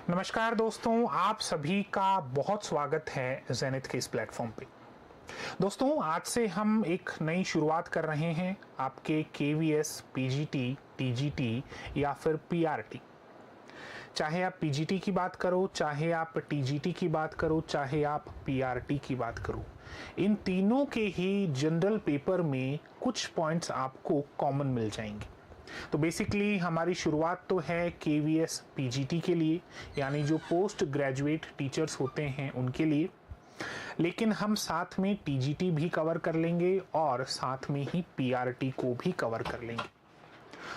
नमस्कार दोस्तों, आप सभी का बहुत स्वागत है जेनिथ के इस प्लेटफॉर्म पे। दोस्तों, आज से हम एक नई शुरुआत कर रहे हैं आपके केवीएस, पीजीटी, टीजीटी या फिर पीआरटी। चाहे आप पीजीटी की बात करो, चाहे आप टीजीटी की बात करो, चाहे आप पीआरटी की बात करो, इन तीनों के ही जनरल पेपर में कुछ पॉइंट्स आपको कॉमन मिल जाएंगे। तो बेसिकली हमारी शुरुआत तो है केवीएस पीजीटी के लिए, यानी जो पोस्ट ग्रेजुएट टीचर्स होते हैं उनके लिए, लेकिन हम साथ में टीजीटी भी कवर कर लेंगे और साथ में ही पीआरटी को भी कवर कर लेंगे।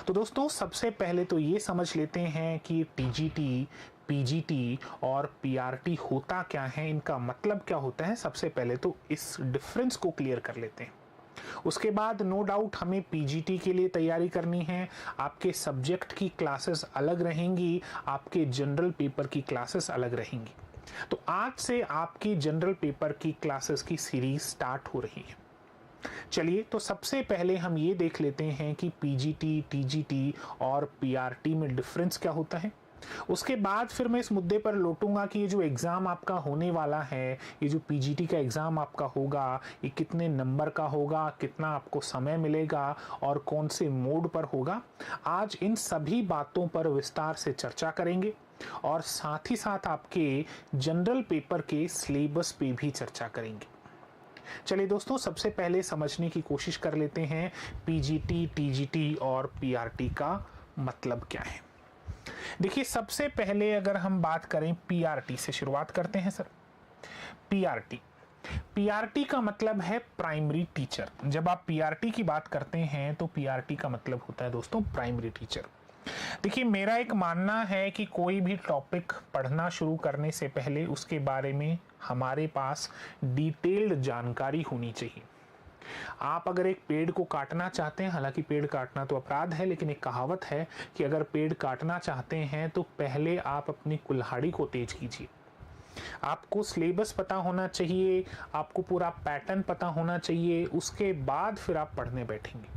तो दोस्तों, सबसे पहले तो ये समझ लेते हैं कि टीजीटी, पीजीटी और पीआरटी होता क्या है, इनका मतलब क्या होता है। सबसे पहले तो इस डिफरेंस को क्लियर कर लेते हैं। उसके बाद नो डाउट हमें पीजीटी के लिए तैयारी करनी है। आपके सब्जेक्ट की क्लासेस अलग रहेंगी, आपके जनरल पेपर की क्लासेस अलग रहेंगी। तो आज से आपकी जनरल पेपर की क्लासेस की सीरीज स्टार्ट हो रही है। चलिए, तो सबसे पहले हम ये देख लेते हैं कि पीजीटी, टीजीटी और पीआरटी में डिफरेंस क्या होता है। उसके बाद फिर मैं इस मुद्दे पर लौटूंगा कि ये जो एग्ज़ाम आपका होने वाला है, ये जो पीजीटी का एग्ज़ाम आपका होगा, ये कितने नंबर का होगा, कितना आपको समय मिलेगा और कौन से मोड पर होगा। आज इन सभी बातों पर विस्तार से चर्चा करेंगे और साथ ही साथ आपके जनरल पेपर के सिलेबस पे भी चर्चा करेंगे। चलिए दोस्तों, सबसे पहले समझने की कोशिश कर लेते हैं पीजीटी, टीजीटी और पीआरटी का मतलब क्या है। देखिए, सबसे पहले अगर हम बात करें पीआरटी से शुरुआत करते हैं सर। पीआरटी का मतलब है प्राइमरी टीचर। जब आप पीआरटी की बात करते हैं तो पीआरटी का मतलब होता है दोस्तों प्राइमरी टीचर। देखिए, मेरा एक मानना है कि कोई भी टॉपिक पढ़ना शुरू करने से पहले उसके बारे में हमारे पास डिटेल्ड जानकारी होनी चाहिए। आप अगर एक पेड़ को काटना चाहते हैं, हालांकि पेड़ काटना तो अपराध है, लेकिन एक कहावत है कि अगर पेड़ काटना चाहते हैं तो पहले आप अपनी कुल्हाड़ी को तेज कीजिए। आपको सिलेबस पता होना चाहिए, आपको पूरा पैटर्न पता होना चाहिए, उसके बाद फिर आप पढ़ने बैठेंगे।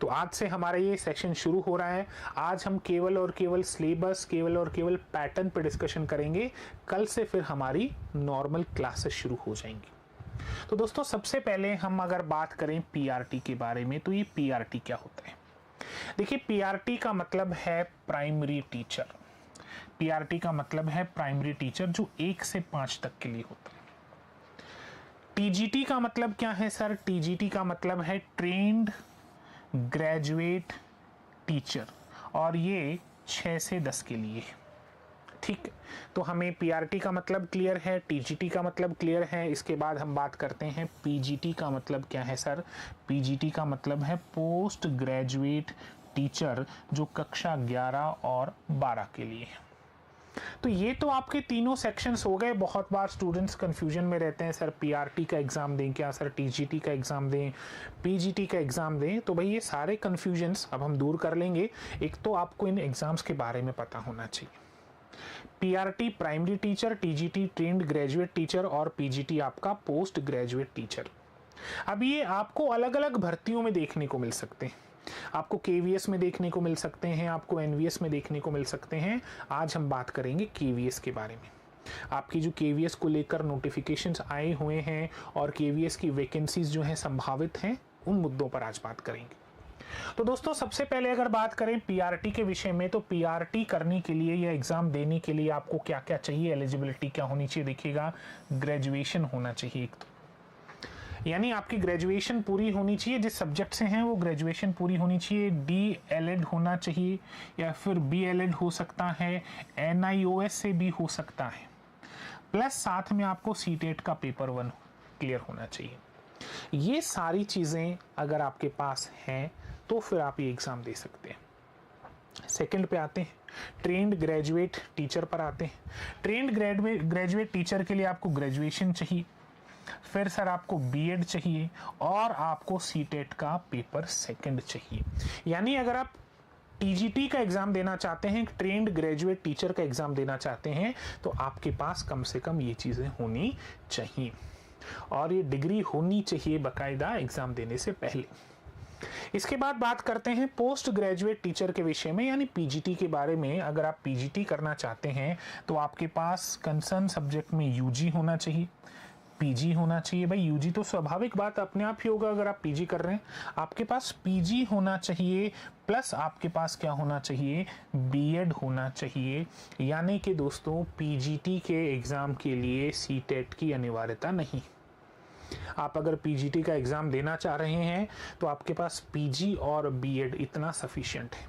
तो आज से हमारा ये सेक्शन शुरू हो रहा है। आज हम केवल और केवल सिलेबस, केवल और केवल पैटर्न पर डिस्कशन करेंगे। कल से फिर हमारी नॉर्मल क्लासेस शुरू हो जाएंगी। तो दोस्तों, सबसे पहले हम अगर बात करें पीआरटी के बारे में, तो ये पीआरटी क्या होता है। देखिए, पीआरटी का मतलब है प्राइमरी टीचर। पीआरटी का मतलब है प्राइमरी टीचर जो 1 से 5 तक के लिए होता है। टीजीटी का मतलब क्या है सर? टीजीटी का मतलब है ट्रेंड ग्रेजुएट टीचर और ये 6 से 10 के लिए है। ठीक, तो हमें पीआरटी का मतलब क्लियर है, टीजीटी का मतलब क्लियर है। इसके बाद हम बात करते हैं पीजीटी का मतलब क्या है सर? पीजीटी का मतलब है पोस्ट ग्रेजुएट टीचर जो कक्षा 11 और 12 के लिए है। तो ये तो आपके तीनों सेक्शंस हो गए। बहुत बार स्टूडेंट्स कंफ्यूजन में रहते हैं, सर पीआरटी का एग्जाम दें क्या, सर टीजीटी का एग्जाम दें, पीजीटी का एग्जाम दें। तो भाई ये सारे कंफ्यूजन्स अब हम दूर कर लेंगे। एक तो आपको इन एग्जाम्स के बारे में पता होना चाहिए। PRT primary teacher, TGT trained graduate teacher और पीजीटी आपका पोस्ट ग्रेजुएट टीचर। अब ये आपको अलग अलग भर्तियों में देखने को मिल सकते हैं। आपको केवीएस में देखने को मिल सकते हैं, आपको एनवीएस में देखने को मिल सकते हैं। आज हम बात करेंगे केवीएस के बारे में। आपकी जो केवीएस को लेकर नोटिफिकेशंस आए हुए हैं और केवीएस की वैकेंसीज जो हैं संभावित हैं, उन मुद्दों पर आज बात करेंगे। तो दोस्तों, सबसे पहले अगर बात करें पीआरटी के विषय में, तो पीआरटी करने के लिए या एग्जाम देने के लिए आपको क्या क्या चाहिए, एलिजिबिलिटी क्या होनी चाहिए। देखिएगा, ग्रेजुएशन होना चाहिए एक तो, यानी आपकी ग्रेजुएशन पूरी होनी चाहिए। जिस सब्जेक्ट से हैं वो ग्रेजुएशन पूरी होनी चाहिए। डीएलएड होना चाहिए या फिर बीएलएड हो सकता है, एनआईओएस से भी हो सकता है, प्लस साथ में आपको सीटेट का पेपर 1 क्लियर होना चाहिए। ये सारी चीज़ें अगर आपके पास हैं तो फिर आप ये एग्ज़ाम दे सकते हैं। सेकंड पे आते हैं, ट्रेंड ग्रेजुएट टीचर पर आते हैं। ट्रेंड ग्रेजुएट टीचर के लिए आपको ग्रेजुएशन चाहिए, फिर सर आपको बीएड चाहिए और आपको सीटेट का पेपर 2 चाहिए। यानी अगर आप टीजीटी का एग्जाम देना चाहते हैं, ट्रेंड ग्रेजुएट टीचर का एग्जाम देना चाहते हैं, तो आपके पास कम से कम ये चीज़ें होनी चाहिए और ये डिग्री होनी चाहिए बाकायदा एग्जाम देने से पहले। इसके बाद बात करते हैं पोस्ट ग्रेजुएट टीचर के विषय में, यानी पीजीटी के बारे में। अगर आप पीजीटी करना चाहते हैं तो आपके पास कंसर्न सब्जेक्ट में यूजी होना चाहिए, पीजी होना चाहिए। भाई यूजी तो स्वाभाविक बात अपने आप ही होगा, अगर आप पीजी कर रहे हैं आपके पास पीजी होना चाहिए, प्लस आपके पास क्या होना चाहिए, बीएड होना चाहिए। यानी कि दोस्तों पीजीटी के एग्ज़ाम के लिए सीटेट की अनिवार्यता नहीं। आप अगर पीजीटी का एग्ज़ाम देना चाह रहे हैं तो आपके पास पीजी और बीएड इतना सफिशिएंट है।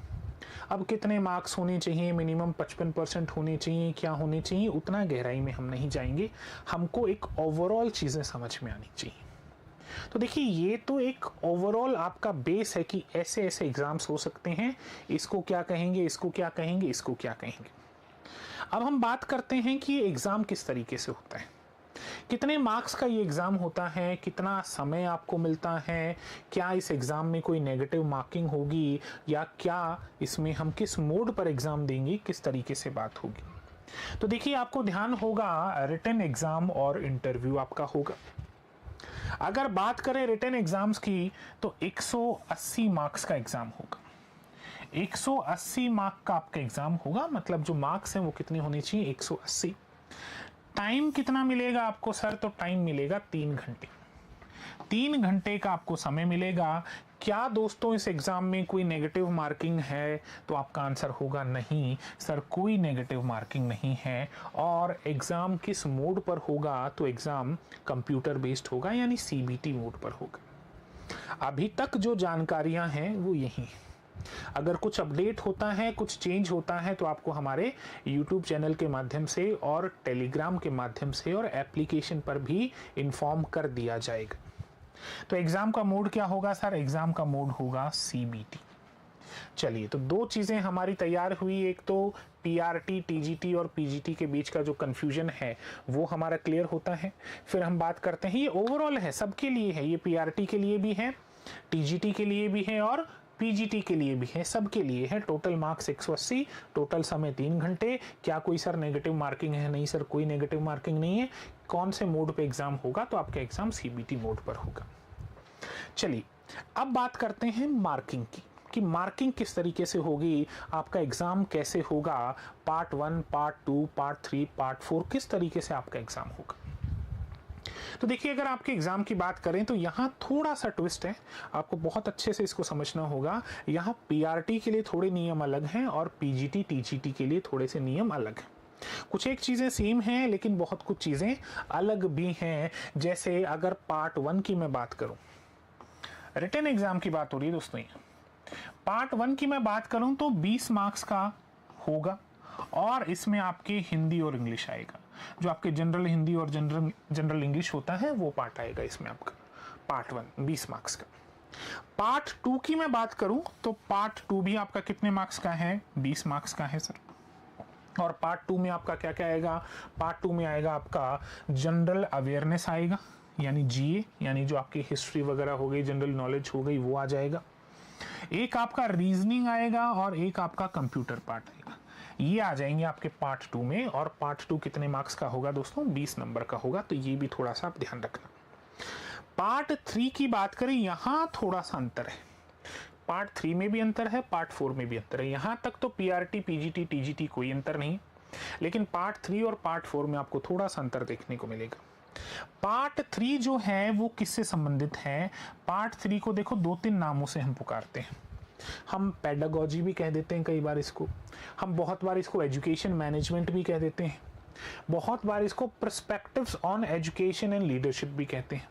अब कितने मार्क्स होने चाहिए, मिनिमम 55% होने चाहिए, क्या होने चाहिए, उतना गहराई में हम नहीं जाएंगे। हमको एक ओवरऑल चीज़ें समझ में आनी चाहिए। तो देखिए ये तो एक ओवरऑल आपका बेस है कि ऐसे ऐसे एग्जाम्स हो सकते हैं, इसको क्या कहेंगे, इसको क्या कहेंगे, इसको क्या कहेंगे। अब हम बात करते हैं कि ये एग्ज़ाम किस तरीके से होता है, कितने मार्क्स का ये एग्ज़ाम होता है, कितना समय आपको मिलता है, क्या इस एग्ज़ाम में कोई नेगेटिव मार्किंग होगी, या क्या इसमें हम किस मोड पर एग्ज़ाम देंगे, किस तरीके से बात होगी। तो देखिए आपको ध्यान होगा रिटन एग्ज़ाम और इंटरव्यू आपका होगा। अगर बात करें रिटन एग्ज़ाम्स की तो 180 मार्क्स का एग्ज़ाम होगा। 180 मार्क का आपका एग्ज़ाम होगा, मतलब जो मार्क्स हैं वो कितने होने चाहिए, 180। टाइम कितना मिलेगा आपको सर, तो टाइम मिलेगा 3 घंटे। 3 घंटे का आपको समय मिलेगा। क्या दोस्तों इस एग्ज़ाम में कोई नेगेटिव मार्किंग है, तो आपका आंसर होगा नहीं सर, कोई नेगेटिव मार्किंग नहीं है। और एग्ज़ाम किस मोड पर होगा, तो एग्ज़ाम कंप्यूटर बेस्ड होगा, यानी सीबीटी मोड पर होगा। अभी तक जो जानकारियां हैं वो यही हैं। अगर कुछ अपडेट होता है, कुछ चेंज होता है, तो आपको हमारे YouTube चैनल के माध्यम से और टेलीग्राम के माध्यम से और एप्लीकेशन पर भी इन्फॉर्म कर दिया जाएगा। तो एग्ज़ाम का मोड क्या होगा सर, एग्ज़ाम का मोड होगा सीबीटी। चलिए, तो दो चीज़ें हमारी तैयार हुई, एक तो पीआरटी, टीजीटी और पीजीटी के बीच का जो कंफ्यूजन है वो हमारा क्लियर होता है। फिर हम बात करते हैं, ये ओवरऑल है, सबके लिए है, ये पीआरटी के लिए भी है, टीजीटी के लिए भी है और पीजीटी के लिए भी है, सबके लिए है। टोटल मार्क्स 180, टोटल समय 3 घंटे। क्या कोई सर नेगेटिव मार्किंग है, नहीं सर कोई नेगेटिव मार्किंग नहीं है। कौन से मोड पे एग्जाम होगा, तो आपका एग्जाम सीबीटी मोड पर होगा। चलिए अब बात करते हैं मार्किंग की, कि मार्किंग किस तरीके से होगी, आपका एग्जाम कैसे होगा, पार्ट 1, पार्ट 2, पार्ट 3, पार्ट 4, किस तरीके से आपका एग्जाम होगा। तो देखिए अगर आपके एग्जाम की बात करें तो यहाँ थोड़ा सा ट्विस्ट है, आपको बहुत अच्छे से इसको समझना होगा। यहाँ पीआरटी के लिए थोड़े नियम अलग हैं और पीजीटी, टीजीटी के लिए थोड़े से नियम अलग हैं। कुछ एक चीज़ें सेम हैं लेकिन बहुत कुछ चीज़ें अलग भी हैं। जैसे अगर पार्ट 1 की मैं बात करूं, रिटन एग्जाम की बात हो रही है दोस्तों, पार्ट 1 की मैं बात करूं तो 20 मार्क्स का होगा और इसमें आपके हिंदी और इंग्लिश आएगा। जो आपके जनरल हिंदी और जनरल इंग्लिश होता है वो पार्ट आएगा इसमें आपका, पार्ट 1 20 मार्क्स का। पार्ट 2 की मैं बात करूं तो पार्ट 2 भी आपका कितने मार्क्स का है, 20 मार्क्स का है सर। और पार्ट 2 में आपका क्या क्या आएगा, पार्ट 2 में आएगा आपका जनरल अवेयरनेस आएगा, यानी जीए, यानी जो आपकी हिस्ट्री वगैरह हो गई, जनरल नॉलेज हो गई, वो आ जाएगा। एक आपका रीजनिंग आएगा और एक आपका कंप्यूटर पार्ट आएगा, ये आ जाएंगे आपके पार्ट 2 में। और पार्ट 2 कितने मार्क्स का होगा दोस्तों, 20 नंबर का होगा, तो ये भी थोड़ा सा आप ध्यान रखना। पार्ट 3 की बात करें, यहां थोड़ा सा अंतर है, पार्ट 3 में भी अंतर है, पार्ट 4 में भी अंतर है। यहां तक तो पीआरटी, पीजीटी, टीजीटी कोई अंतर नहीं, लेकिन पार्ट 3 और पार्ट 4 में आपको थोड़ा सा अंतर देखने को मिलेगा। पार्ट 3 जो है वो किससे संबंधित है, पार्ट 3 को देखो 2-3 नामों से हम पुकारते हैं। हम पेडागोजी भी कह देते हैं कई बार इसको, हम बहुत बार इसको एजुकेशन मैनेजमेंट भी कह देते हैं, बहुत बार इसको perspectives on education and leadership भी कहते हैं।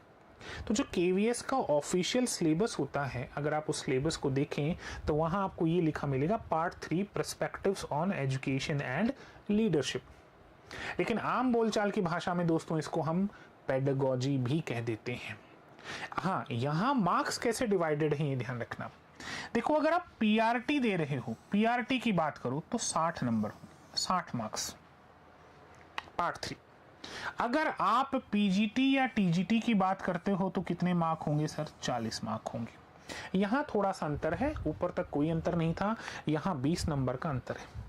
तो जो केवीएस का ऑफिशियल सिलेबस होता है, अगर आप उस सिलेबस को देखें तो वहां आपको ये लिखा मिलेगा part 3 perspectives on education and leadership. लेकिन आम बोलचाल की भाषा में दोस्तों इसको हम पेडागोजी भी कह देते हैं। हाँ, यहाँ मार्क्स कैसे डिवाइडेड हैं ये ध्यान रखना। देखो अगर आप पीआरटी दे रहे हो, पीआरटी की बात करो तो 60 नंबर, 60 मार्क्स पार्ट 3। अगर आप पीजीटी या टीजीटी की बात करते हो तो कितने मार्क होंगे सर, 40 मार्क होंगे। यहाँ थोड़ा सा अंतर है, ऊपर तक कोई अंतर नहीं था, यहाँ 20 नंबर का अंतर है।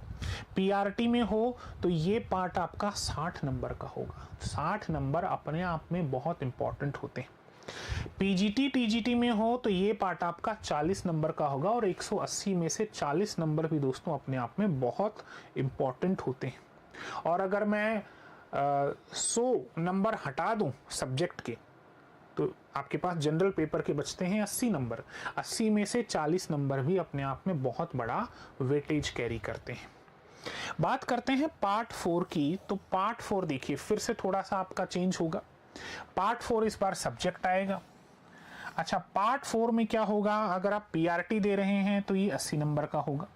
पीआरटी में हो तो ये पार्ट आपका 60 नंबर का होगा। 60 नंबर अपने आप में बहुत इंपॉर्टेंट होते हैं। पीजीटी टीजीटी में हो तो ये पार्ट आपका 40 नंबर का होगा, और 180 में से 40 नंबर भी दोस्तों अपने आप में बहुत इंपॉर्टेंट होते हैं। और अगर मैं 100 नंबर हटा दूं सब्जेक्ट के, तो आपके पास जनरल पेपर के बचते हैं 80 नंबर। 80 में से 40 नंबर भी अपने आप में बहुत बड़ा वेटेज कैरी करते हैं। बात करते हैं पार्ट 4 की, तो पार्ट 4 देखिए फिर से थोड़ा सा आपका चेंज होगा। पार्ट 4 इस बार सब्जेक्ट आएगा। अच्छा, पार्ट 4 में क्या होगा, अगर आप पीआरटी दे रहे हैं तो ये 80 नंबर का होगा।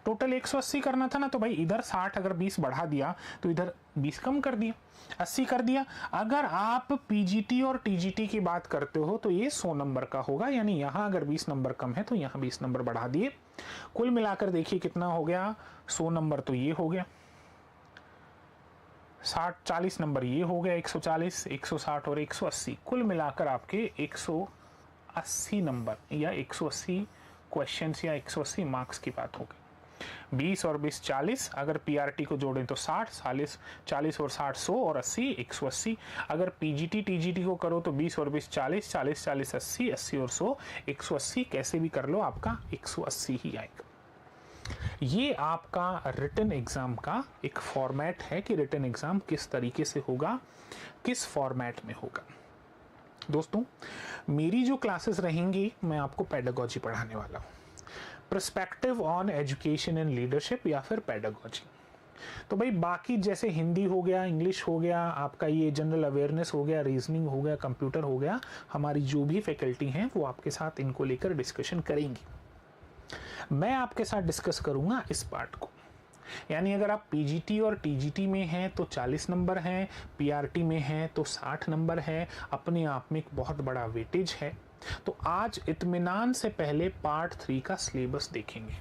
टोटल 180 करना था ना, तो भाई इधर 60 अगर 20 बढ़ा दिया तो इधर 20 कम कर दिया, 80 कर दिया। अगर आप पीजीटी और टीजीटी की बात करते हो तो ये 100 नंबर का होगा, यानी यहाँ अगर 20 नंबर कम है तो यहाँ 20 नंबर बढ़ा दिए। कुल मिलाकर देखिए कितना हो गया, 100 नंबर तो ये हो गया, 40 नंबर ये हो गया, 140, 160 और 180, कुल मिलाकर आपके 180 नंबर या 180 क्वेश्चंस या 180 मार्क्स की बात होगी। 20 और 20 40, अगर पीआरटी को जोड़ें तो 60, 40 और 60 100 और 80 180। अगर पीजीटी टीजीटी को करो तो 20 और 20 40, 40 40 80, 80 और 100 180, कैसे भी कर लो आपका 180 ही आएगा। ये आपका रिटन एग्जाम का एक फॉर्मेट है कि रिटन एग्जाम किस तरीके से होगा, किस फॉर्मेट में होगा। दोस्तों मेरी जो क्लासेस रहेंगी, मैं आपको पेडागॉजी पढ़ाने वाला हूँ, perspective on education and leadership या फिर पेडागॉजी। तो भाई बाकी जैसे हिंदी हो गया, इंग्लिश हो गया, आपका ये जनरल अवेयरनेस हो गया, रीजनिंग हो गया, कंप्यूटर हो गया, हमारी जो भी फैकल्टी हैं वो आपके साथ इनको लेकर डिस्कशन करेंगी। मैं आपके साथ डिस्कस करूंगा इस पार्ट को, यानी अगर आप पीजीटी और टीजीटी में हैं तो 40 नंबर हैं, पीआरटी में हैं तो 60 नंबर है, अपने आप में एक बहुत बड़ा वेटेज है। तो आज इत्मीनान से पहले पार्ट 3 का सिलेबस देखेंगे।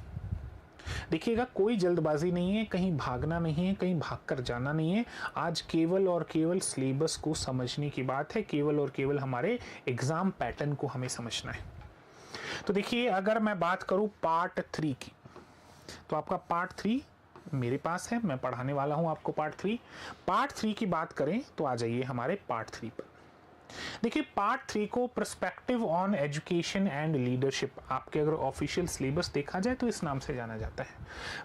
देखिएगा कोई जल्दबाजी नहीं है, कहीं भागना नहीं है, कहीं भागकर जाना नहीं है। आज केवल और केवल सिलेबस को समझने की बात है, केवल और केवल हमारे एग्जाम पैटर्न को हमें समझना है। तो देखिए अगर मैं बात करूं पार्ट 3 की, तो आपका पार्ट 3 मेरे पास है, मैं पढ़ाने वाला हूं आपको पार्ट 3। पार्ट 3 की बात करें तो आ जाइए हमारे पार्ट 3 पर। देखिए पार्ट 3 को perspective on education and leadership, आपके अगर ऑफिशियल सिलेबस देखा जाए तो इस नाम से जाना जाता है।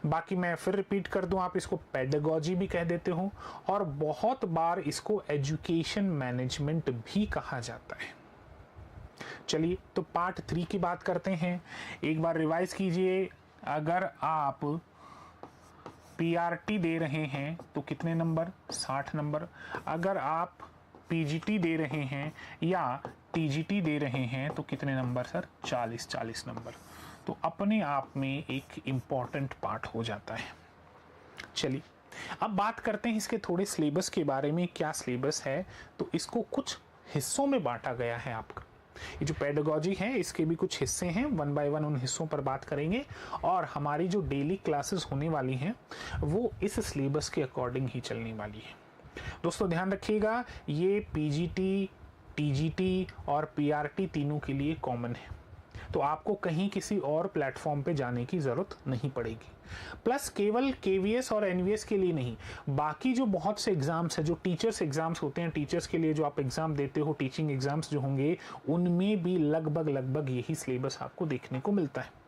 बाकी मैं फिर रिपीट कर दूं, आप इसको पेडागॉजी भी कह देते हो और बहुत बार इसको एजुकेशन मैनेजमेंट भी कहा जाता है। चलिए तो पार्ट 3 की बात करते हैं, एक बार रिवाइज कीजिए। अगर आप पीआरटी दे रहे हैं तो कितने नंबर, 60 नंबर। अगर आप पीजीटी दे रहे हैं या टीजीटी दे रहे हैं तो कितने नंबर सर, 40 नंबर। तो अपने आप में एक इम्पॉर्टेंट पार्ट हो जाता है। चलिए अब बात करते हैं इसके थोड़े सिलेबस के बारे में, क्या सिलेबस है। तो इसको कुछ हिस्सों में बांटा गया है आपका। ये जो पेडागॉजी है इसके भी कुछ हिस्से हैं, 1 बाय 1 उन हिस्सों पर बात करेंगे। और हमारी जो डेली क्लासेस होने वाली हैं वो इस सिलेबस के अकॉर्डिंग ही चलने वाली है। दोस्तों ध्यान रखिएगा, ये पीजीटी, टीजीटी और पीआरटी तीनों के लिए कॉमन है, तो आपको कहीं किसी और प्लेटफॉर्म पे जाने की ज़रूरत नहीं पड़ेगी। प्लस केवल केवीएस और एनवीएस के लिए नहीं, बाकी जो बहुत से एग्जाम्स हैं, जो टीचर्स एग्जाम्स होते हैं, टीचर्स के लिए जो आप एग्जाम देते हो, टीचिंग एग्जाम्स जो होंगे, उनमें भी लगभग यही सिलेबस आपको देखने को मिलता है।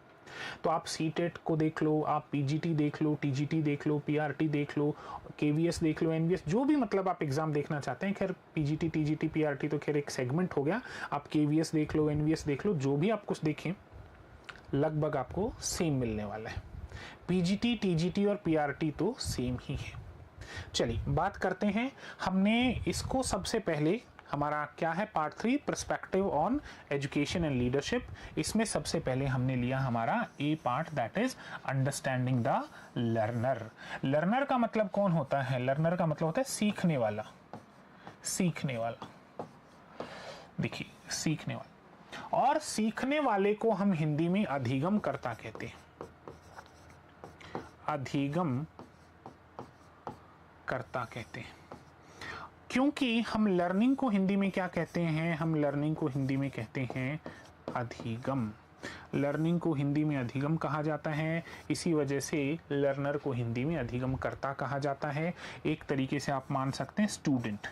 तो आप सीटेट को देख लो, आप पीजीटी देख लो, टीजीटी देख लो, पीआरटी देख लो, केवीएस देख लो, एनवीएस, जो भी मतलब आप एग्जाम देखना चाहते हैं। खैर पीजीटी, टीजीटी, पीआरटी तो खैर एक सेगमेंट हो गया, आप केवीएस देख लो, एनवीएस देख लो, जो भी आप कुछ देखें लगभग आपको सेम मिलने वाला है। पीजीटी, टीजीटी और पीआरटी तो सेम ही है। चलिए बात करते हैं, हमने इसको सबसे पहले, हमारा क्या है part 3 perspective on education and leadership. इसमें सबसे पहले हमने लिया हमारा A part, that is understanding the learner. Learner का मतलब कौन होता है, लर्नर का मतलब होता है सीखने वाला, सीखने वाला। देखिए सीखने वाला, और सीखने वाले को हम हिंदी में अधिगम कर्ता कहते हैं, अधिगम कर्ता कहते हैं। क्योंकि हम लर्निंग को हिंदी में क्या कहते हैं, हम लर्निंग को हिंदी में कहते हैं अधिगम। लर्निंग को हिंदी में अधिगम कहा जाता है, इसी वजह से लर्नर को हिंदी में अधिगम कर्ता कहा जाता है। एक तरीके से आप मान सकते हैं स्टूडेंट,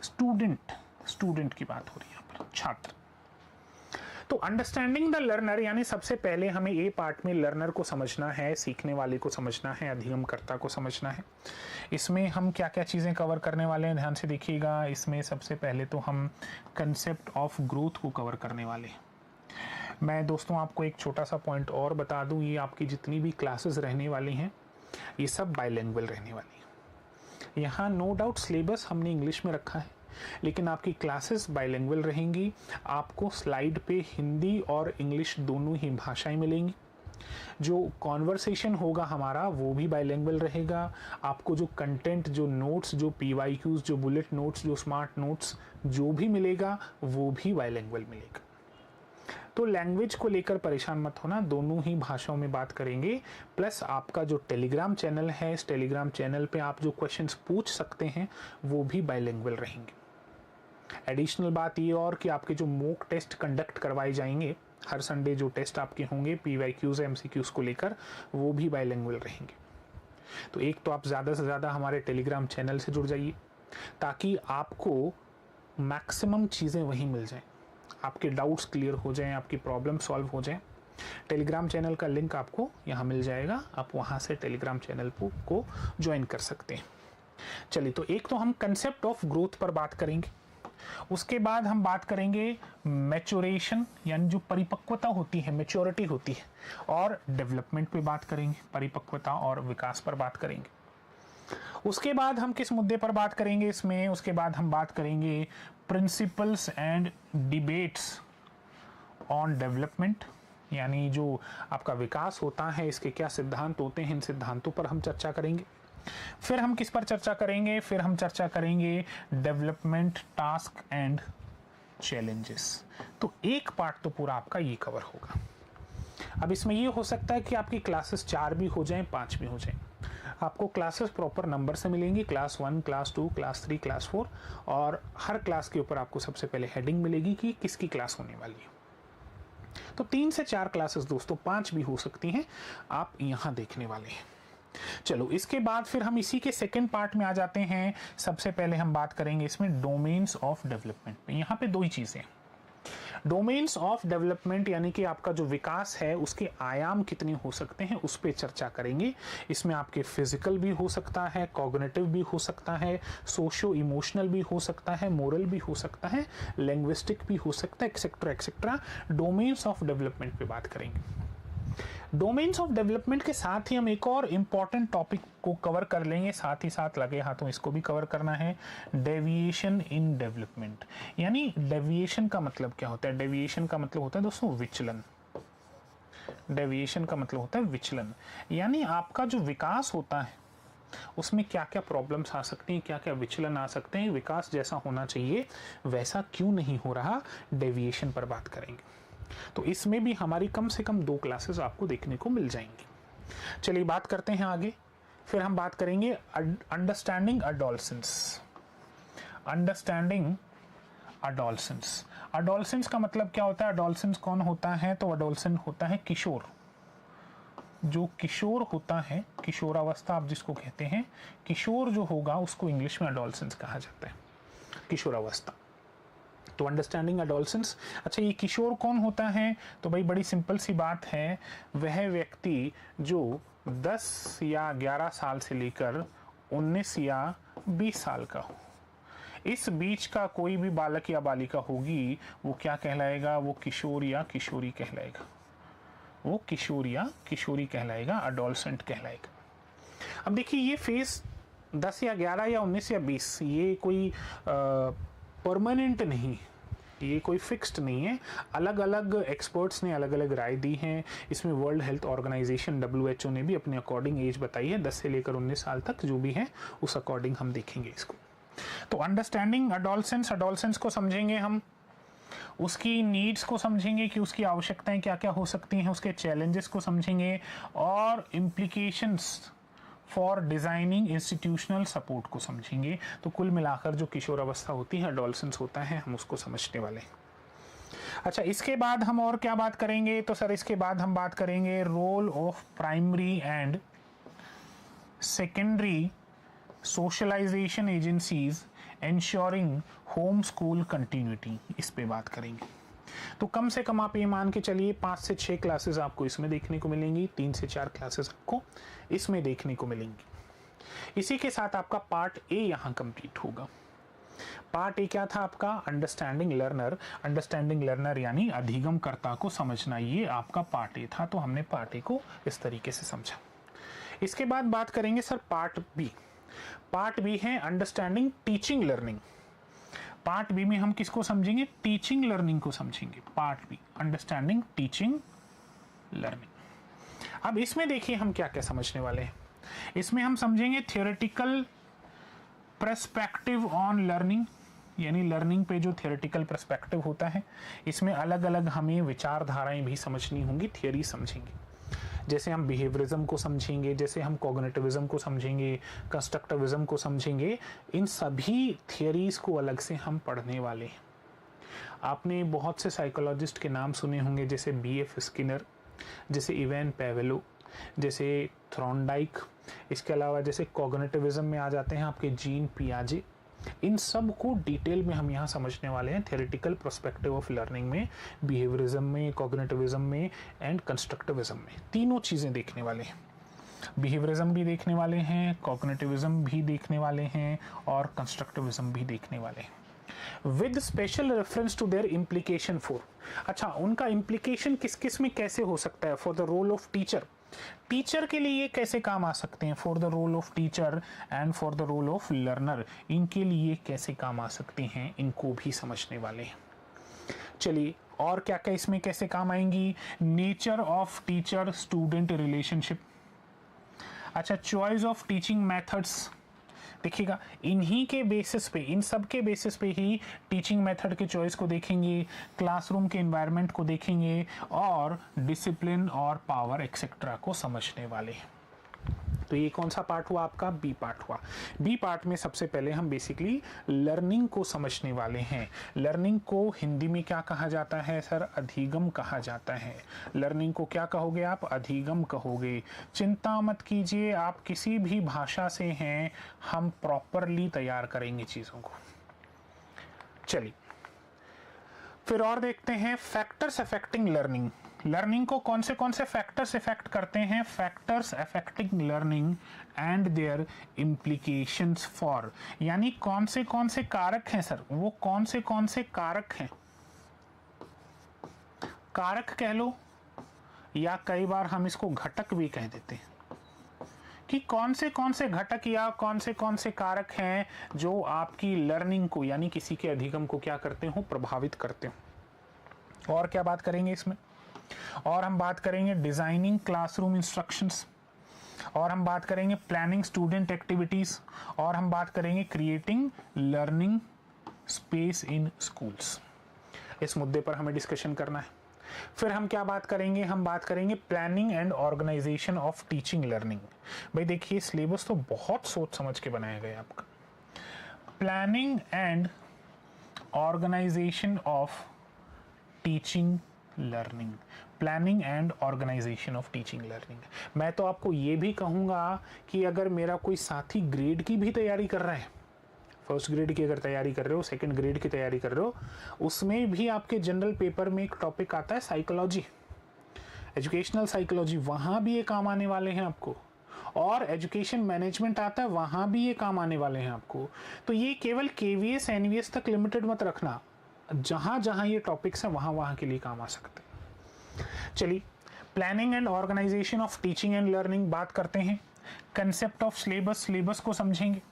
स्टूडेंट स्टूडेंट की बात हो रही है यहाँ पर, छात्र। तो अंडरस्टैंडिंग द लर्नर, यानी सबसे पहले हमें ए पार्ट में लर्नर को समझना है, सीखने वाले को समझना है, अधिगमकर्ता को समझना है। इसमें हम क्या क्या चीज़ें कवर करने वाले हैं, ध्यान से देखिएगा। इसमें सबसे पहले तो हम कंसेप्ट ऑफ ग्रोथ को कवर करने वाले हैं। मैं दोस्तों आपको एक छोटा सा पॉइंट और बता दूं, ये आपकी जितनी भी क्लासेस रहने वाली हैं ये सब बाइलिंगुअल रहने वाली हैं। यहाँ नो डाउट सिलेबस हमने इंग्लिश में रखा है, लेकिन आपकी क्लासेस बाइलिंगुअल रहेंगी। आपको स्लाइड पे हिंदी और इंग्लिश दोनों ही भाषाएं मिलेंगी। जो कॉन्वर्सेशन होगा हमारा वो भी बाइलिंगुअल रहेगा। आपको जो कंटेंट, जो नोट्स, जो PYQs, जो बुलेट नोट्स, जो स्मार्ट नोट्स जो भी मिलेगा वो भी बाइलिंगुअल मिलेगा। तो लैंग्वेज को लेकर परेशान मत होना, दोनों ही भाषाओं में बात करेंगे। प्लस आपका जो टेलीग्राम चैनल है, इस टेलीग्राम चैनल पे आप जो क्वेश्चंस पूछ सकते हैं वो भी बाइलिंगुअल रहेंगे। एडिशनल बात ये और कि आपके जो मॉक टेस्ट कंडक्ट करवाए जाएंगे हर संडे, जो टेस्ट आपके होंगे PYQs MCQs को लेकर, वो भी बाइलिंगुअल रहेंगे। तो एक तो आप ज़्यादा से ज़्यादा हमारे टेलीग्राम चैनल से जुड़ जाइए ताकि आपको मैक्सिमम चीज़ें वहीं मिल जाएं, आपके डाउट्स क्लियर हो जाएं, आपकी प्रॉब्लम सॉल्व हो जाएं। टेलीग्राम चैनल का लिंक आपको यहाँ मिल जाएगा, आप वहाँ से टेलीग्राम चैनल को ज्वाइन कर सकते हैं। चलिए, तो एक तो हम कंसेप्ट ऑफ ग्रोथ पर बात करेंगे, उसके बाद हम बात करेंगे मैच्योरेशन, यानी जो परिपक्वता होती है, मैच्योरिटी होती है, और डेवलपमेंट पे बात करेंगे, परिपक्वता और विकास पर बात करेंगे। उसके बाद हम किस मुद्दे पर बात करेंगे इसमें, उसके बाद हम बात करेंगे principles and debates on development, यानी जो आपका विकास होता है इसके क्या सिद्धांत होते हैं, इन सिद्धांतों पर हम चर्चा करेंगे। फिर हम किस पर चर्चा करेंगे, फिर हम चर्चा करेंगे डेवलपमेंट टास्क एंड चैलेंजेस। तो एक पार्ट तो पूरा आपका ये कवर होगा। अब इसमें ये हो सकता है कि आपकी क्लासेस 4 भी हो जाएं, 5 भी हो जाएं। आपको क्लासेस प्रॉपर नंबर से मिलेंगी, क्लास 1, क्लास 2, क्लास 3, क्लास 4, और हर क्लास के ऊपर आपको सबसे पहले हेडिंग मिलेगी कि किसकी क्लास होने वाली है। तो 3 से 4 क्लासेस दोस्तों, 5 भी हो सकती हैं, आप यहाँ देखने वाले हैं। चलो, इसके बाद फिर हम इसी के सेकंड पार्ट में आ जाते हैं। सबसे पहले हम बात करेंगे इसमें डोमेन्स ऑफ डेवलपमेंट पे। यहाँ पे 2 ही चीजें, डोमेन्स ऑफ डेवलपमेंट यानी कि आपका जो विकास है उसके आयाम कितने हो सकते हैं उस पर चर्चा करेंगे। इसमें आपके फिजिकल भी हो सकता है, कॉग्निटिव भी हो सकता है, सोशो इमोशनल भी हो सकता है, मोरल भी हो सकता है, लिंग्विस्टिक भी हो सकता है, etcetera etcetera. Domains of development पे बात करेंगे। डोमेन्स ऑफ डेवलपमेंट के साथ ही हम एक और इम्पॉर्टेंट टॉपिक को कवर कर लेंगे, साथ ही साथ लगे हाथों इसको भी कवर करना है, डेविएशन इन डेवलपमेंट। यानी डेविएशन का मतलब क्या होता है? डेविएशन का मतलब होता है दोस्तों विचलन। डेविएशन का मतलब होता है विचलन, यानी आपका जो विकास होता है उसमें क्या क्या प्रॉब्लम्स आ सकती हैं, क्या क्या विचलन आ सकते हैं, विकास जैसा होना चाहिए वैसा क्यों नहीं हो रहा, डेविएशन पर बात करेंगे। तो इसमें भी हमारी कम से कम 2 क्लासेस आपको देखने को मिल जाएंगी। चलिए बात करते हैं आगे। फिर हम बात करेंगे understanding adolescence. Understanding adolescence, adolescence का मतलब क्या होता है? अडोलसेंस कौन होता है? तो अडोलसेंट होता है किशोर। जो किशोर होता है, किशोरावस्था आप जिसको कहते हैं, किशोर जो होगा उसको इंग्लिश में अडोलसेंस कहा जाता है, किशोरावस्था। तो अंडरस्टैंडिंग अडोलसेंस। अच्छा, ये किशोर कौन होता है? तो भाई बड़ी सिंपल सी बात है, वह व्यक्ति जो 10 या 11 साल से लेकर 19 या 20 साल का हो, इस बीच का कोई भी बालक या बालिका होगी, वो क्या कहलाएगा? वो किशोर या किशोरी कहलाएगा, वो किशोर या किशोरी कहलाएगा, अडोलसेंट कहलाएगा। अब देखिए, ये फेज 10 या 11 या 19 या 20 ये कोई परमानेंट नहीं, ये कोई फिक्स्ड नहीं है। अलग अलग एक्सपर्ट्स ने अलग अलग राय दी हैं। इसमें वर्ल्ड हेल्थ ऑर्गेनाइजेशन WHO ने भी अपने अकॉर्डिंग एज बताई है, 10 से लेकर 19 साल तक जो भी है उस अकॉर्डिंग हम देखेंगे इसको। तो अंडरस्टैंडिंग अडोलसेंस, अडोलसेंस को समझेंगे हम, उसकी नीड्स को समझेंगे कि उसकी आवश्यकताएं क्या क्या हो सकती हैं, उसके चैलेंजेस को समझेंगे, और implications for designing institutional support को समझेंगे। तो कुल मिलाकर जो किशोर अवस्था होती है, अडोलसेंस होता है, हम उसको समझने वाले हैं। अच्छा, इसके बाद हम और क्या बात करेंगे? तो सर इसके बाद हम बात करेंगे role of primary and secondary socialization agencies ensuring home school continuity, इस पे बात करेंगे। तो कम से कम आप ये मान के चलिए 5 से 6 क्लासेस आपको इसमें देखने को मिलेंगी, 3 से 4 क्लासेस आपको इसमें देखने को मिलेंगी। इसी के साथ आपका पार्ट ए यहाँ कंप्लीट होगा। पार्ट ए क्या था आपका? Understanding learner. अंडरस्टैंडिंग लर्नर यानी अधिगमकर्ता को समझना, ये आपका पार्ट ए था। तो हमने पार्ट ए को इस तरीके से समझा। इसके बाद बात करेंगे sir part B. Part B है understanding teaching learning. Part B में हम किसको समझेंगे? टीचिंग लर्निंग को समझेंगे। Part B understanding teaching learning. अब इसमें देखिए हम क्या क्या समझने वाले हैं। इसमें हम समझेंगे थियोरेटिकल पर्सपेक्टिव ऑन लर्निंग, यानी लर्निंग पे जो थियोरेटिकल पर्सपेक्टिव होता है, इसमें अलग अलग हमें विचारधाराएं भी समझनी होंगी, थियोरी समझेंगे। जैसे हम बिहेवियरिज्म को समझेंगे, जैसे हम कॉग्निटिविज्म को समझेंगे, कंस्ट्रक्टिविज्म को समझेंगे, इन सभी थियोरीज को अलग से हम पढ़ने वाले हैं। आपने बहुत से साइकोलॉजिस्ट के नाम सुने होंगे, जैसे B.F. स्किनर, जैसे इवैन पेवेलो, जैसे थ्रॉन्डाइक। इसके अलावा जैसे कॉग्निटिविज्म में आ जाते हैं आपके जीन पियाजे। इन सब को डिटेल में हम यहाँ समझने वाले हैं, थ्योरेटिकल पर्सपेक्टिव ऑफ लर्निंग में, बिहेवियरिज्म में, कॉग्निटिविज्म में एंड कंस्ट्रक्टिविज्म में। तीनों चीज़ें देखने वाले हैं। बिहेवियरिज्म भी देखने वाले हैं, कॉग्निटिविज्म भी देखने वाले हैं और कंस्ट्रक्टिविज्म भी देखने वाले हैं, with special reference to their implication for. अच्छा, उनका इम्प्लीकेशन किस किस में कैसे हो सकता है? For the role of teacher, teacher के लिए ये कैसे काम आ सकते हैं? For the role of teacher and for the role of learner, इनके लिए कैसे काम आ सकते हैं, इनको भी समझने वाले हैं। चलिए, और क्या क्या इसमें कैसे काम आएंगी? Nature of teacher student relationship. अच्छा, चॉइस ऑफ टीचिंग मेथड्स। देखिएगा, इन्हीं के बेसिस पे, इन सब के बेसिस पे ही टीचिंग मेथड के चॉइस को देखेंगे, क्लासरूम के एनवायरनमेंट को देखेंगे और डिसिप्लिन और पावर एक्सेट्रा को समझने वाले हैं। तो ये कौन सा पार्ट हुआ आपका? बी पार्ट हुआ। बी पार्ट में सबसे पहले हम बेसिकली लर्निंग को समझने वाले हैं। लर्निंग को हिंदी में क्या कहा जाता है सर? अधिगम कहा जाता है। लर्निंग को क्या कहोगे आप? अधिगम कहोगे। चिंता मत कीजिए, आप किसी भी भाषा से हैं, हम प्रॉपरली तैयार करेंगे चीज़ों को। चलिए, फिर और देखते हैं फैक्टर्स अफेक्टिंग लर्निंग। लर्निंग को कौन से फैक्टर्स इफेक्ट करते हैं? Factors affecting learning and their implications for, यानी कौन से कारक हैं सर? वो कौन से कारक हैं? कारक कह लो, या कई बार हम इसको घटक भी कह देते हैं, कि कौन से घटक या कौन से कारक हैं जो आपकी लर्निंग को, यानी किसी के अधिगम को क्या करते हो? प्रभावित करते हो। और क्या बात करेंगे इसमें? और हम बात करेंगे डिजाइनिंग क्लासरूम इंस्ट्रक्शंस, और हम बात करेंगे प्लानिंग स्टूडेंट एक्टिविटीज, और हम बात करेंगे creating learning space in schools. इस मुद्दे पर हमें डिस्कशन करना है। फिर हम क्या बात करेंगे? हम बात करेंगे planning and organization of teaching learning. भाई देखिए, सिलेबस तो बहुत सोच समझ के बनाया गया आपका। Planning and organization of teaching learning, planning and organization of teaching learning. मैं तो आपको ये भी कहूँगा कि अगर मेरा कोई साथी ग्रेड की भी तैयारी कर रहा है, फर्स्ट ग्रेड की अगर तैयारी कर रहे हो, सेकंड ग्रेड की तैयारी कर रहे हो, उसमें भी आपके जनरल पेपर में एक टॉपिक आता है साइकोलॉजी, एजुकेशनल साइकोलॉजी, वहाँ भी ये काम आने वाले हैं आपको। और एजुकेशन मैनेजमेंट आता है, वहाँ भी ये काम आने वाले हैं आपको। तो ये केवल KVS NVS तक लिमिटेड मत रखना, जहाँ जहाँ ये टॉपिक्स हैं वहाँ वहाँ के लिए काम आ सकते हैं। चलिए, planning and organization of teaching and learning बात करते हैं। कंसेप्ट ऑफ सिलेबस, सिलेबस को समझेंगे।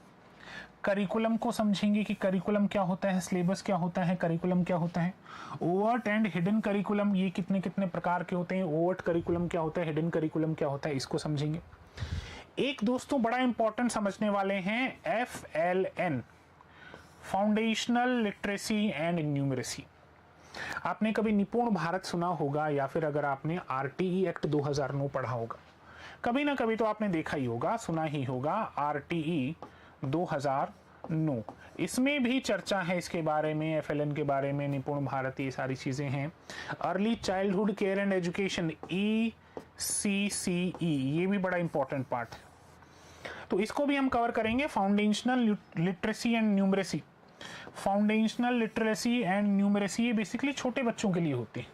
करिकुलम को समझेंगे कि करिकुलम क्या होता है, सिलेबस क्या होता है, करिकुलम क्या होता है। ओवर्ट एंड हिडन करिकुलम, ये कितने कितने प्रकार के होते हैं, ओवर्ट करिकुलम क्या होता है, हिडन करिकुलम क्या होता है, इसको समझेंगे। एक दोस्तों बड़ा इंपॉर्टेंट समझने वाले हैं FLN, foundational literacy and numeracy. आपने कभी निपुण भारत सुना होगा, या फिर अगर आपने RTE एक्ट 2009 पढ़ा होगा, कभी ना कभी तो आपने देखा ही होगा, सुना ही होगा RTE 2009। इसमें भी चर्चा है इसके बारे में, FLN के बारे में, निपुण भारत, ये सारी चीजें हैं। Early childhood care and education ECCE, ये भी बड़ा इंपॉर्टेंट पार्ट है, तो इसको भी हम कवर करेंगे। Foundational literacy and numeracy, foundational literacy and numeracy, ये बेसिकली छोटे बच्चों के लिए होती है,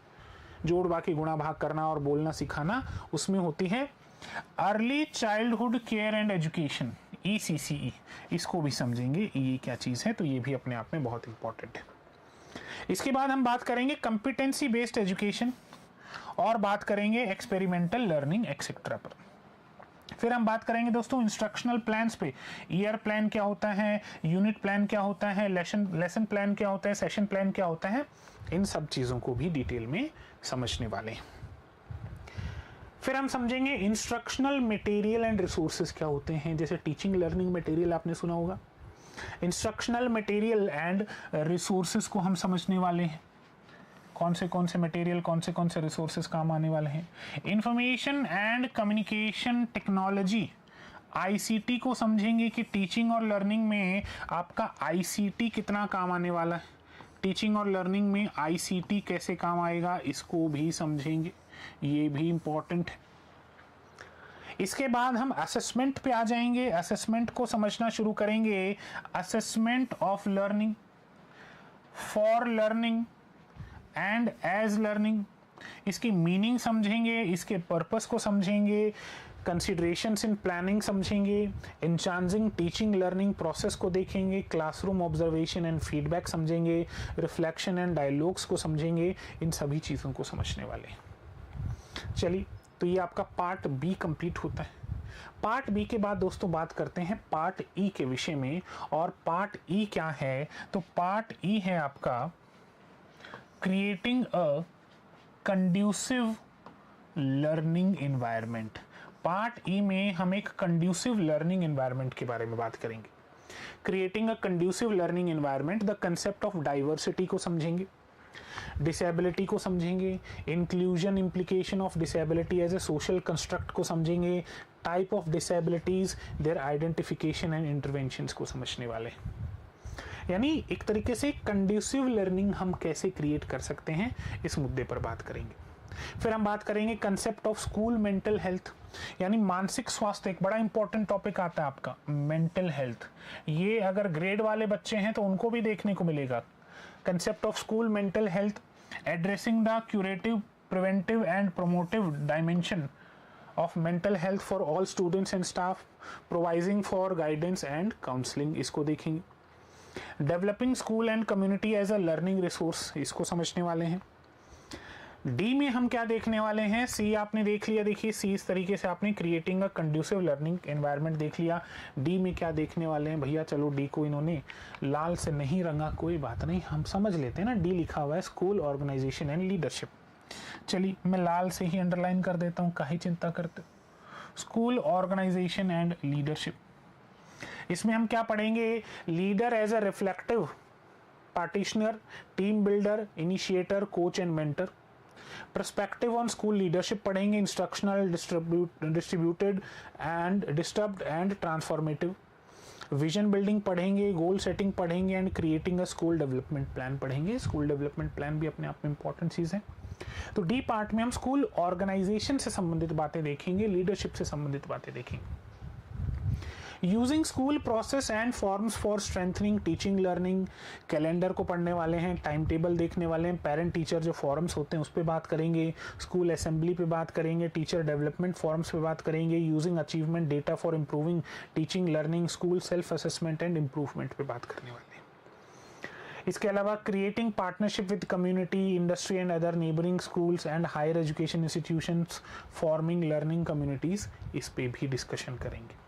जोड़ बाकी गुणा भाग करना और बोलना सिखाना उसमें होती है। Early childhood care and education, ECCE, इसको भी समझेंगे ये क्या चीज़ है, तो ये भी अपने आप में बहुत इंपॉर्टेंट है। इसके बाद हम बात करेंगे कंपिटेंसी बेस्ड एजुकेशन और बात करेंगे एक्सपेरिमेंटल लर्निंग एक्सेट्रा पर। फिर हम बात करेंगे दोस्तों इंस्ट्रक्शनल प्लान्स पे, ईयर प्लान क्या होता है, यूनिट प्लान क्या होता है, लेसन प्लान क्या होता है, सेशन प्लान क्या होता है, इन सब चीज़ों को भी डिटेल में समझने वाले हैं। फिर हम समझेंगे इंस्ट्रक्शनल मटेरियल एंड रिसोर्सेज क्या होते हैं, जैसे टीचिंग लर्निंग मटेरियल आपने सुना होगा, इंस्ट्रक्शनल मटेरियल एंड रिसोर्सेज को हम समझने वाले हैं, कौन से मटेरियल कौन से रिसोर्सेज काम आने वाले हैं। Information and communication technology ICT को समझेंगे कि टीचिंग और लर्निंग में आपका ICT कितना काम आने वाला है, टीचिंग और लर्निंग में ICT कैसे काम आएगा इसको भी समझेंगे, ये भी इम्पोर्टेंट है। इसके बाद हम असेसमेंट पे आ जाएंगे, असेसमेंट को समझना शुरू करेंगे। Assessment of learning, for learning and as learning, इसकी मीनिंग समझेंगे, इसके पर्पस को समझेंगे, कंसिडरेशंस इन प्लानिंग समझेंगे, एनहांसिंग टीचिंग लर्निंग प्रोसेस को देखेंगे, क्लासरूम ऑब्जर्वेशन एंड फीडबैक समझेंगे, रिफ्लेक्शन एंड डायलॉग्स को समझेंगे, इन सभी चीज़ों को समझने वाले हैं। चलिए, तो ये आपका पार्ट बी कंप्लीट होता है। पार्ट बी के बाद दोस्तों बात करते हैं पार्ट ई के विषय में, और पार्ट ई क्या है, तो पार्ट ई है आपका creating a conducive learning environment. Part E में हम एक कंड्यूसिव लर्निंग एनवायरनमेंट के बारे में बात करेंगे। Creating a conducive learning environment, the concept of diversity को समझेंगे, डिसेबिलिटी को समझेंगे, inclusion implication of disability as a social construct को समझेंगे, type of disabilities, their identification and interventions को समझने वाले। यानी एक तरीके से कंड्यूसिव लर्निंग हम कैसे क्रिएट कर सकते हैं, इस मुद्दे पर बात करेंगे। फिर हम बात करेंगे concept of school mental health, यानी मानसिक स्वास्थ्य, एक बड़ा इंपॉर्टेंट टॉपिक आता है आपका मेंटल हेल्थ। ये अगर ग्रेड वाले बच्चे हैं तो उनको भी देखने को मिलेगा। Concept of school mental health, addressing the curative, preventive and promotive dimension of mental health for all students and staff, providing for guidance and counselling, इसको देखेंगे। Developing school and community as a learning resource, इसको समझने वाले हैं। D में हम क्या देखने वाले हैं, सी आपने देख लिया, देखिए सी इस तरीके से आपने creating a conducive learning environment देख लिया। डी में क्या देखने वाले हैं भैया, चलो डी को इन्होंने लाल से नहीं रंगा, कोई बात नहीं, हम समझ लेते हैं ना, डी लिखा हुआ है स्कूल ऑर्गेनाइजेशन एंड लीडरशिप। चलिए मैं लाल से ही अंडरलाइन कर देता हूँ, काहे चिंता करते हो, स्कूल ऑर्गेनाइजेशन एंड लीडरशिप। इसमें हम क्या पढ़ेंगे, leader as a reflective practitioner, team builder, initiator, coach and mentor. Perspective on school leadership पढ़ेंगे, instructional, distributed and disturbed and transformative. Vision building पढ़ेंगे, गोल सेटिंग पढ़ेंगे and creating a school development plan पढ़ेंगे। School development plan भी अपने आप में important चीज़ है। तो डी पार्ट में हम स्कूल ऑर्गेनाइजेशन से संबंधित बातें देखेंगे, लीडरशिप से संबंधित बातें देखेंगे। Using school process and forms for strengthening teaching learning, calendar को पढ़ने वाले हैं, टाइम टेबल देखने वाले हैं, पेरेंट टीचर जो फॉरम्स होते हैं उस पर बात करेंगे, स्कूल असेंबली पे बात करेंगे, टीचर डेवलपमेंट फॉरम्स पे बात करेंगे, using achievement data for improving teaching learning, school self assessment and improvement पे बात करने वाले हैं। इसके अलावा creating partnership with community, industry and other neighbouring schools and higher education institutions, forming learning communities, इस पे भी डिस्कशन करेंगे।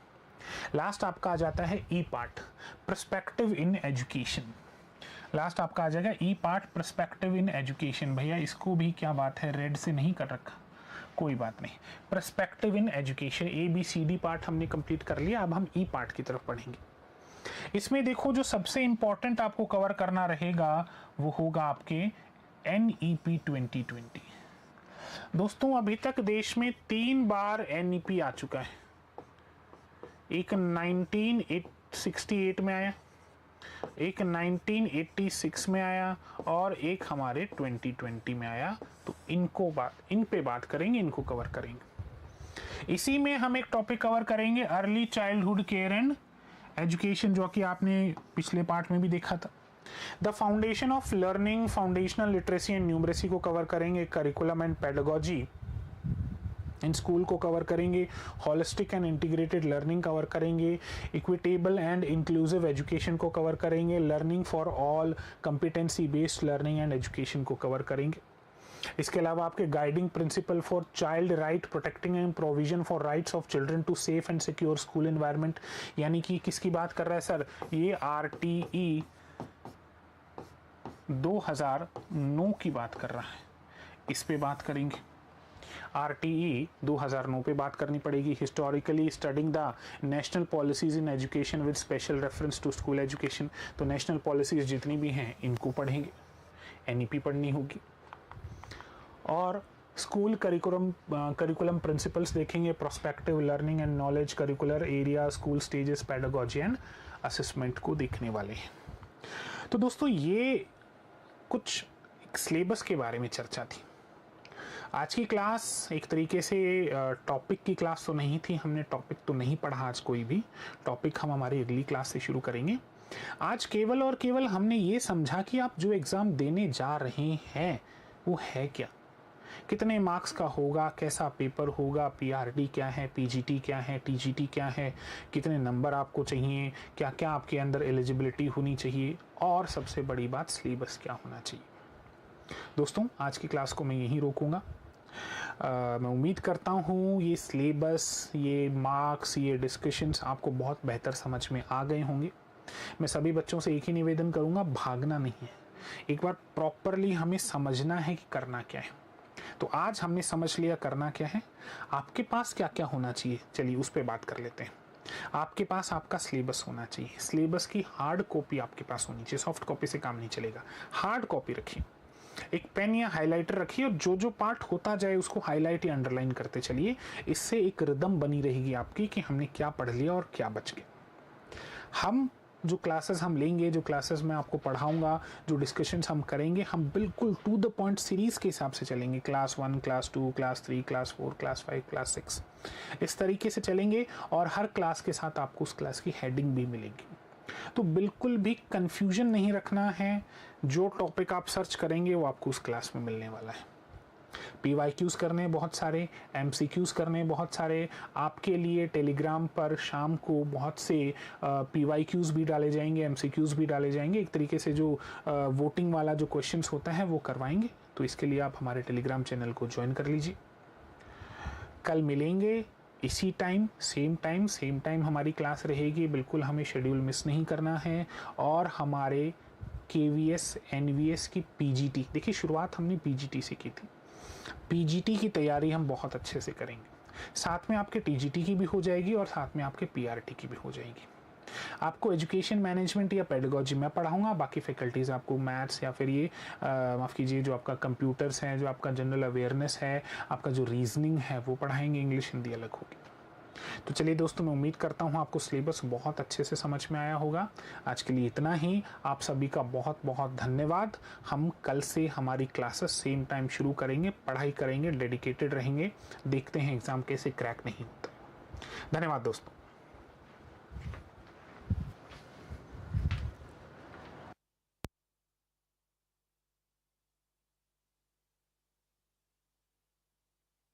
लास्ट आपका आ जाता है E part, perspective in education. Last आपका आ जाएगा E part, perspective in education. भैया इसको भी क्या बात है, रेड से नहीं कर रखा, कोई बात नहीं। Perspective in education, ABCD part हमने कंप्लीट कर लिया, अब हम ई पार्ट की तरफ पढ़ेंगे। इसमें देखो जो सबसे इंपॉर्टेंट आपको कवर करना रहेगा वो होगा आपके NEP 2020। दोस्तों अभी तक देश में 3 बार NEP आ चुका है। एक 1968 में आया, एक 1986 में आया और एक हमारे 2020 में आया। तो इन पे बात करेंगे, इनको कवर करेंगे। इसी में हम एक टॉपिक कवर करेंगे, early childhood care and education, जो कि आपने पिछले पार्ट में भी देखा था। The foundation of learning, foundational literacy and numeracy को कवर करेंगे, curriculum and pedagogy in school को कवर करेंगे, holistic and integrated learning cover करेंगे, इक्विटेबल एंड इंक्लूसिव एजुकेशन को कवर करेंगे, learning for all, competency based learning and education को cover करेंगे। इसके अलावा आपके guiding principal for child right, protecting and provision for rights of children to safe and secure school environment, यानी कि किसकी बात कर रहा है सर, ये RTE 2009 की बात कर रहा है, इस पे बात करेंगे। RTE 2009 पे बात करनी पड़ेगी। Historically studying the national policies in education with special reference to school education, तो नेशनल पॉलिसीज जितनी भी हैं इनको पढ़ेंगे, NEP पढ़नी होगी। और स्कूल करिकुलम प्रिंसिपल्स देखेंगे, prospective learning and knowledge, curricular area, school stages, pedagogy and assessment को देखने वाले हैं। तो दोस्तों ये कुछ सिलेबस के बारे में चर्चा थी। आज की क्लास एक तरीके से टॉपिक की क्लास तो नहीं थी, हमने टॉपिक तो नहीं पढ़ा आज, कोई भी टॉपिक हम हमारी अगली क्लास से शुरू करेंगे। आज केवल और केवल हमने ये समझा कि आप जो एग्ज़ाम देने जा रहे हैं वो है क्या, कितने मार्क्स का होगा, कैसा पेपर होगा, PRT क्या है, PGT क्या है, TGT क्या है, कितने नंबर आपको चाहिए, क्या क्या आपके अंदर एलिजिबिलिटी होनी चाहिए, और सबसे बड़ी बात सिलेबस क्या होना चाहिए। दोस्तों आज की क्लास को मैं यहीं रोकूंगा। मैं उम्मीद करता हूँ ये सिलेबस, ये मार्क्स, ये डिस्कशंस आपको बहुत बेहतर समझ में आ गए होंगे। मैं सभी बच्चों से एक ही निवेदन करूँगा, भागना नहीं है, एक बार प्रॉपरली हमें समझना है कि करना क्या है। तो आज हमने समझ लिया करना क्या है, आपके पास क्या क्या होना चाहिए, चलिए उस पर बात कर लेते हैं। आपके पास आपका सिलेबस होना चाहिए, सिलेबस की हार्ड कॉपी आपके पास होनी चाहिए, सॉफ्ट कॉपी से काम नहीं चलेगा, हार्ड कॉपी रखिए, एक पेन या हाइलाइटर रखिए और जो जो पार्ट होता जाए उसको हाईलाइट या अंडरलाइन करते चलिए। इससे एक रिदम बनी रहेगी आपकी कि हमने क्या पढ़ लिया और क्या बच गया। हम जो क्लासेस हम लेंगे, जो क्लासेस मैं आपको पढ़ाऊंगा, जो डिस्कशंस हम करेंगे, हम बिल्कुल टू द पॉइंट सीरीज़ के हिसाब से चलेंगे। Class 1, class 2, class 3, class 4, class 5, class 6, इस तरीके से चलेंगे और हर क्लास के साथ आपको उस क्लास की हेडिंग भी मिलेगी। तो बिल्कुल भी कंफ्यूजन नहीं रखना है, जो टॉपिक आप सर्च करेंगे वो आपको उस क्लास में मिलने वाला है। PYQs करने बहुत सारे, MCQs करने बहुत सारे, आपके लिए टेलीग्राम पर शाम को बहुत से PYQs भी डाले जाएंगे, MCQs भी डाले जाएंगे। एक तरीके से जो वोटिंग वाला जो क्वेश्चंस होता है वो करवाएंगे। तो इसके लिए आप हमारे टेलीग्राम चैनल को ज्वाइन कर लीजिए। कल मिलेंगे इसी टाइम, सेम टाइम हमारी क्लास रहेगी, बिल्कुल हमें शेड्यूल मिस नहीं करना है। और हमारे KVS NVS की PGT, देखिए शुरुआत हमने PGT से की थी, PGT की तैयारी हम बहुत अच्छे से करेंगे, साथ में आपके TGT की भी हो जाएगी और साथ में आपके PRT की भी हो जाएगी। आपको एजुकेशन मैनेजमेंट या पेडागोजी मैं पढ़ाऊंगा, बाकी फैकल्टीज़ आपको मैथ्स या फिर ये माफ़ कीजिए जो आपका कंप्यूटर्स है, जो आपका जनरल अवेयरनेस है, आपका जो रीजनिंग है वो पढ़ाएंगे, इंग्लिश हिंदी अलग होगी। तो चलिए दोस्तों, मैं उम्मीद करता हूँ आपको सिलेबस बहुत अच्छे से समझ में आया होगा। आज के लिए इतना ही, आप सभी का बहुत बहुत धन्यवाद। हम कल से हमारी क्लासेस सेम टाइम शुरू करेंगे, पढ़ाई करेंगे, डेडिकेटेड रहेंगे, देखते हैं एग्ज़ाम कैसे क्रैक नहीं होता। धन्यवाद दोस्तों।